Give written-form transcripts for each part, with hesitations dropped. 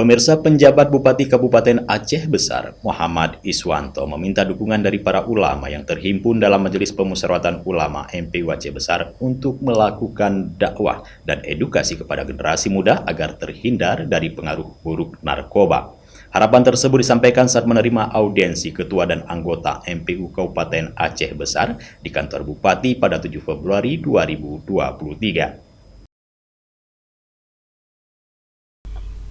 Pemirsa, penjabat Bupati Kabupaten Aceh Besar, Muhammad Iswanto, meminta dukungan dari para ulama yang terhimpun dalam Majelis Pemusyawaratan Ulama MPU Aceh Besar untuk melakukan dakwah dan edukasi kepada generasi muda agar terhindar dari pengaruh buruk narkoba. Harapan tersebut disampaikan saat menerima audiensi ketua dan anggota MPU Kabupaten Aceh Besar di kantor Bupati pada 7 Februari 2023.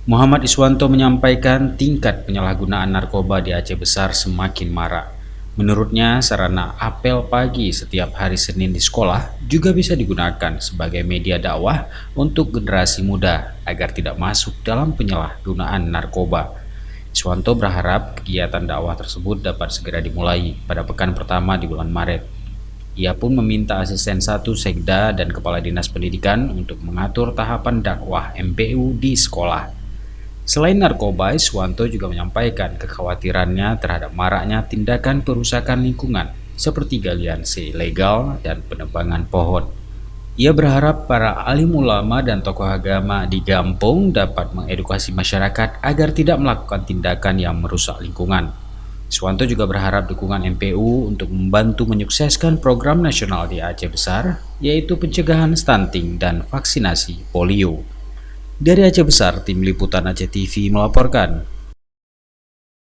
Muhammad Iswanto menyampaikan tingkat penyalahgunaan narkoba di Aceh Besar semakin marak. Menurutnya, sarana apel pagi setiap hari Senin di sekolah juga bisa digunakan sebagai media dakwah untuk generasi muda agar tidak masuk dalam penyalahgunaan narkoba. Iswanto berharap kegiatan dakwah tersebut dapat segera dimulai pada pekan pertama di bulan Maret. Ia pun meminta asisten 1 Sekda dan Kepala Dinas Pendidikan untuk mengatur tahapan dakwah MPU di sekolah. Selain narkoba, Iswanto juga menyampaikan kekhawatirannya terhadap maraknya tindakan perusakan lingkungan seperti galian ilegal dan penebangan pohon. Ia berharap para alim ulama dan tokoh agama di Gampung dapat mengedukasi masyarakat agar tidak melakukan tindakan yang merusak lingkungan. Iswanto juga berharap dukungan MPU untuk membantu menyukseskan program nasional di Aceh Besar, yaitu pencegahan stunting dan vaksinasi polio. Dari Aceh Besar, Tim Liputan Aceh TV melaporkan.